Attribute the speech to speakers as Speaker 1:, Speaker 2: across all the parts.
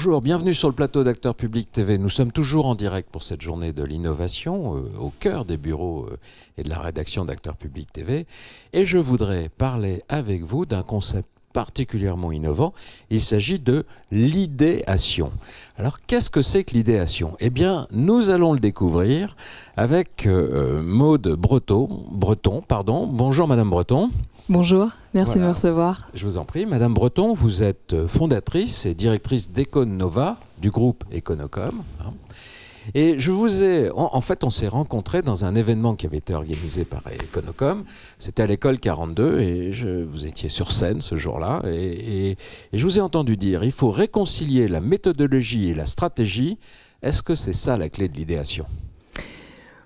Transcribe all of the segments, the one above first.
Speaker 1: Bonjour, bienvenue sur le plateau d'Acteurs Publics TV. Nous sommes toujours en direct pour cette journée de l'innovation au cœur des bureaux et de la rédaction d'Acteurs Publics TV. Et je voudrais parler avec vous d'un concept particulièrement innovant. Il s'agit de l'idéation. Alors, qu'est-ce que c'est que l'idéation? Eh bien, nous allons le découvrir avec Maude Breton. Bonjour Madame Breton.
Speaker 2: Bonjour, merci de me recevoir.
Speaker 1: Je vous en prie. Madame Breton, vous êtes fondatrice et directrice d'Econova, du groupe Econocom. Et je vous ai... En fait, on s'est rencontrés dans un événement qui avait été organisé par Econocom. C'était à l'école 42 et vous étiez sur scène ce jour-là. Et je vous ai entendu dire, il faut réconcilier la méthodologie et la stratégie. Est-ce que c'est ça la clé de l'idéation ?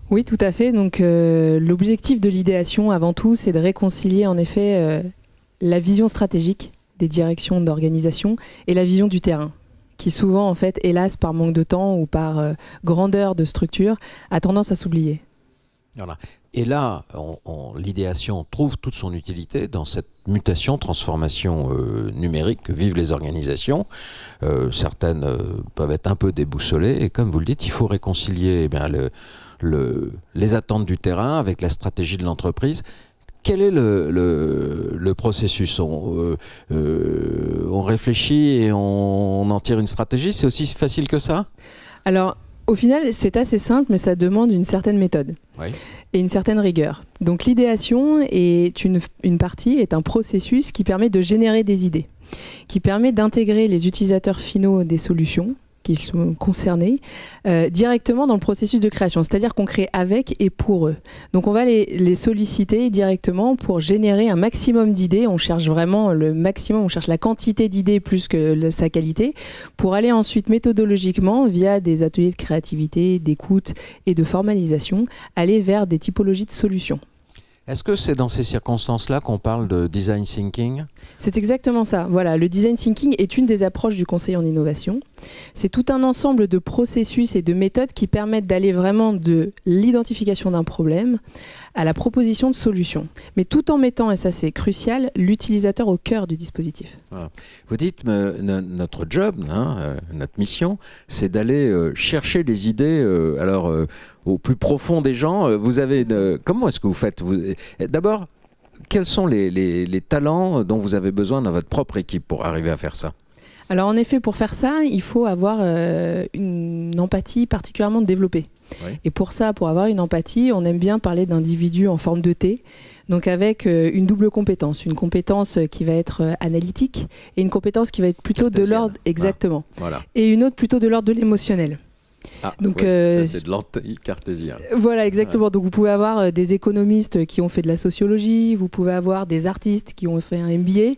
Speaker 2: Oui, tout à fait. Donc, l'objectif de l'idéation, avant tout, c'est de réconcilier en effet la vision stratégique des directions d'organisation et la vision du terrain, qui souvent, en fait, hélas, par manque de temps ou par grandeur de structure, a tendance à s'oublier.
Speaker 1: Voilà. Et là, l'idéation trouve toute son utilité dans cette mutation, transformation numérique que vivent les organisations. Certaines peuvent être un peu déboussolées et comme vous le dites, il faut réconcilier eh bien, les attentes du terrain avec la stratégie de l'entreprise. Quel est le processus? On réfléchit et on en tire une stratégie? C'est aussi facile que ça?
Speaker 2: Alors, au final, c'est assez simple, mais ça demande une certaine méthode et une certaine rigueur. Donc l'idéation est une partie, est un processus qui permet de générer des idées, qui permet d'intégrer les utilisateurs finaux des solutions qui sont concernés directement dans le processus de création. C'est-à-dire qu'on crée avec et pour eux. Donc on va les solliciter directement pour générer un maximum d'idées. On cherche vraiment le maximum, on cherche la quantité d'idées plus que sa qualité, pour aller ensuite méthodologiquement, via des ateliers de créativité, d'écoute et de formalisation, aller vers des typologies de solutions.
Speaker 1: Est-ce que c'est dans ces circonstances-là qu'on parle de design thinking? C'est
Speaker 2: exactement ça. Voilà, le design thinking est une des approches du conseil en innovation. C'est tout un ensemble de processus et de méthodes qui permettent d'aller vraiment de l'identification d'un problème à la proposition de solutions. Mais tout en mettant, et ça c'est crucial, l'utilisateur au cœur du dispositif.
Speaker 1: Voilà. Vous dites, notre job, notre mission, c'est d'aller chercher des idées au plus profond des gens. Comment est-ce que vous faites? D'abord, quels sont les talents dont vous avez besoin dans votre propre équipe pour arriver à faire ça?
Speaker 2: Alors en effet, pour faire ça, il faut avoir une empathie particulièrement développée. Oui. Et pour ça, pour avoir une empathie, on aime bien parler d'individus en forme de T, donc avec une double compétence. Une compétence qui va être analytique et une compétence qui va être plutôt de l'ordre... Exactement. Voilà. Et une autre plutôt de l'ordre de l'émotionnel.
Speaker 1: Ah, donc, ça c'est de l'anti-cartésien.
Speaker 2: Voilà, exactement. Ouais. Donc vous pouvez avoir des économistes qui ont fait de la sociologie, vous pouvez avoir des artistes qui ont fait un MBA.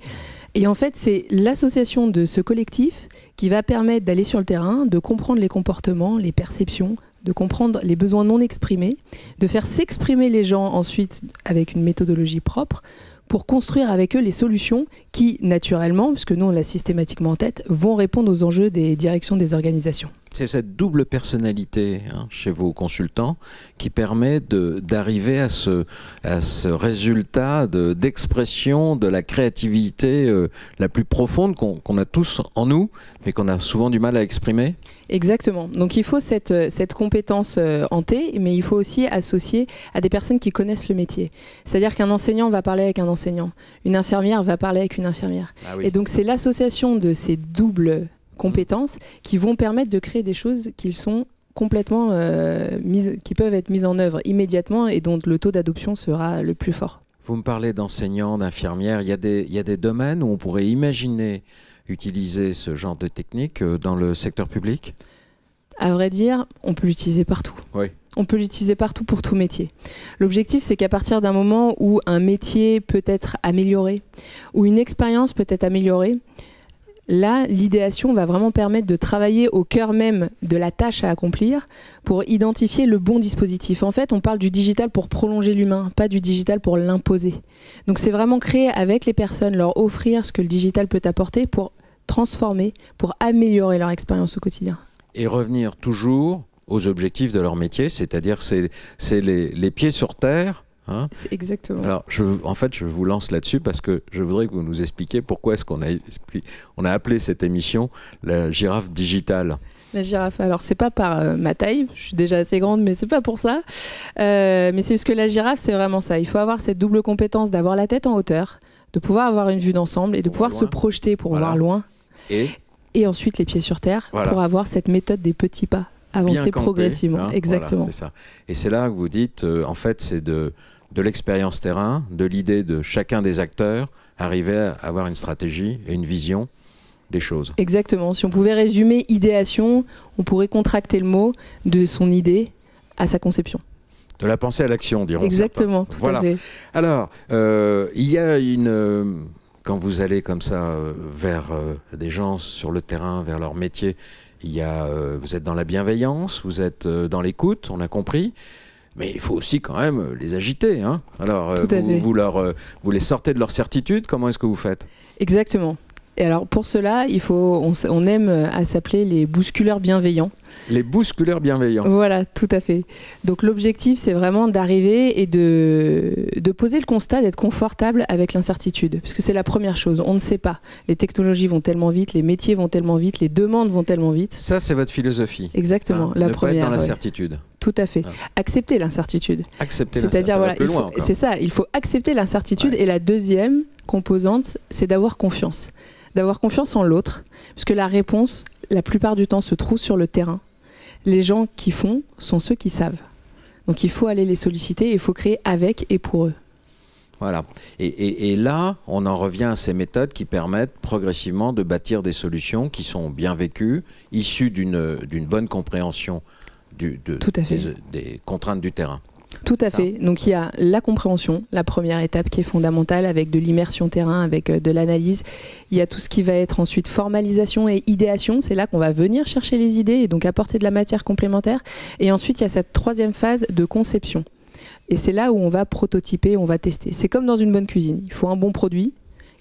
Speaker 2: Et en fait, c'est l'association de ce collectif qui va permettre d'aller sur le terrain, de comprendre les comportements, les perceptions, de comprendre les besoins non exprimés, de faire s'exprimer les gens ensuite avec une méthodologie propre pour construire avec eux les solutions qui, naturellement, puisque nous on l'a systématiquement en tête, vont répondre aux enjeux des directions des organisations.
Speaker 1: C'est cette double personnalité chez vos consultants qui permet d'arriver à ce résultat d'expression de la créativité la plus profonde qu'on a tous en nous, mais qu'on a souvent du mal à exprimer.
Speaker 2: Exactement. Donc il faut cette compétence en T, mais il faut aussi associer à des personnes qui connaissent le métier. C'est-à-dire qu'un enseignant va parler avec un enseignant, une infirmière va parler avec une infirmière. Ah oui. Et donc c'est l'association de ces doubles compétences qui vont permettre de créer des choses qui sont complètement qui peuvent être mises en œuvre immédiatement et dont le taux d'adoption sera le plus fort.
Speaker 1: Vous me parlez d'enseignants, d'infirmières. Il y a des domaines où on pourrait imaginer utiliser ce genre de technique dans le secteur public?
Speaker 2: À vrai dire, on peut l'utiliser partout. Oui. On peut l'utiliser partout pour tout métier. L'objectif, c'est qu'à partir d'un moment où un métier peut être amélioré, où une expérience peut être améliorée, là, l'idéation va vraiment permettre de travailler au cœur même de la tâche à accomplir pour identifier le bon dispositif. En fait, on parle du digital pour prolonger l'humain, pas du digital pour l'imposer. Donc c'est vraiment créer avec les personnes, leur offrir ce que le digital peut apporter pour transformer, pour améliorer leur expérience au quotidien.
Speaker 1: Et revenir toujours aux objectifs de leur métier, c'est-à-dire c'est les pieds sur terre, Hein.
Speaker 2: C'est exactement.
Speaker 1: Alors, en fait, je vous lance là-dessus parce que je voudrais que vous nous expliquiez pourquoi est-ce qu'on a appelé cette émission la girafe digitale.
Speaker 2: La girafe, alors c'est pas par ma taille, je suis déjà assez grande, mais c'est pas pour ça. Mais c'est parce que la girafe, c'est vraiment ça. Il faut avoir cette double compétence d'avoir la tête en hauteur, de pouvoir avoir une vue d'ensemble et de pouvoir se projeter pour voir loin. Et ensuite les pieds sur terre pour avoir cette méthode des petits pas, avancer progressivement. Hein, exactement.
Speaker 1: Voilà, c'est ça. Et c'est là que vous dites, en fait, c'est de l'expérience terrain, de l'idée de chacun des acteurs, arriver à avoir une stratégie et une vision des choses.
Speaker 2: Exactement. Si on pouvait résumer idéation, on pourrait contracter le mot de son idée à sa conception.
Speaker 1: De la pensée à l'action, diront certains.
Speaker 2: Exactement, tout à fait.
Speaker 1: Alors, il y a quand vous allez comme ça vers des gens sur le terrain, vers leur métier, vous êtes dans la bienveillance, vous êtes dans l'écoute, on a compris. Mais il faut aussi quand même les agiter. Hein. Alors, vous les sortez de leur certitude. Comment est-ce que vous faites?
Speaker 2: Exactement. Et alors pour cela, on aime à s'appeler les bousculeurs bienveillants.
Speaker 1: Les bousculeurs bienveillants.
Speaker 2: Voilà, tout à fait. Donc l'objectif, c'est vraiment d'arriver et de poser le constat, d'être confortable avec l'incertitude. Parce que c'est la première chose, on ne sait pas. Les technologies vont tellement vite, les métiers vont tellement vite, les demandes vont tellement vite.
Speaker 1: Ça, c'est votre philosophie.
Speaker 2: Exactement, la
Speaker 1: ne
Speaker 2: première.
Speaker 1: Pas être dans l'incertitude.
Speaker 2: Tout à fait. Accepter l'incertitude.
Speaker 1: Accepter l'incertitude. C'est-à-dire, voilà,
Speaker 2: c'est ça, il faut accepter l'incertitude. Ouais. Et la deuxième composante, c'est d'avoir confiance. D'avoir confiance en l'autre, puisque la réponse, la plupart du temps, se trouve sur le terrain. Les gens qui font sont ceux qui savent. Donc il faut aller les solliciter, il faut créer avec et pour eux.
Speaker 1: Voilà. Et là, on en revient à ces méthodes qui permettent progressivement de bâtir des solutions qui sont bien vécues, issues d'une bonne compréhension des contraintes du terrain.
Speaker 2: Tout à fait. Donc il y a la compréhension, la première étape qui est fondamentale avec de l'immersion terrain, avec de l'analyse. Il y a tout ce qui va être ensuite formalisation et idéation. C'est là qu'on va venir chercher les idées et donc apporter de la matière complémentaire. Et ensuite il y a cette troisième phase de conception. Et c'est là où on va prototyper, on va tester. C'est comme dans une bonne cuisine. Il faut un bon produit.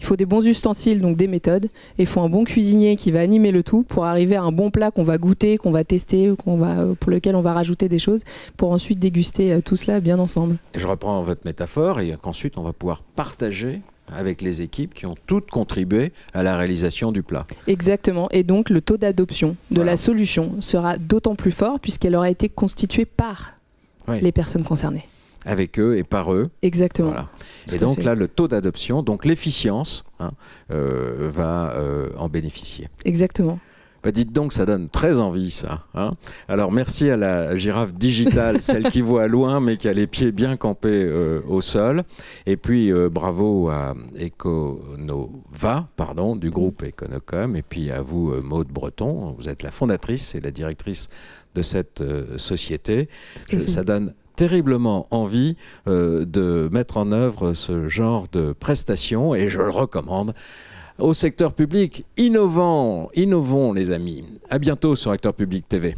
Speaker 2: Il faut des bons ustensiles, donc des méthodes. Et il faut un bon cuisinier qui va animer le tout pour arriver à un bon plat qu'on va goûter, qu'on va tester, pour lequel on va rajouter des choses, pour ensuite déguster tout cela bien ensemble.
Speaker 1: Je reprends votre métaphore et qu'ensuite on va pouvoir partager avec les équipes qui ont toutes contribué à la réalisation du plat.
Speaker 2: Exactement. Et donc le taux d'adoption de la solution sera d'autant plus fort puisqu'elle aura été constituée par les personnes concernées.
Speaker 1: Avec eux et par eux.
Speaker 2: Exactement.
Speaker 1: Voilà. Et donc là, le taux d'adoption, donc l'efficience, va en bénéficier.
Speaker 2: Exactement.
Speaker 1: Bah dites donc, ça donne très envie, ça. Hein. Alors, merci à la girafe digitale, celle qui voit loin, mais qui a les pieds bien campés au sol. Et puis, bravo à Econova, du groupe Econocom. Et puis à vous, Maude Breton. Vous êtes la fondatrice et la directrice de cette société. Ça donne terriblement envie de mettre en œuvre ce genre de prestations et je le recommande au secteur public. Innovons les amis. À bientôt sur Acteurs Publics TV.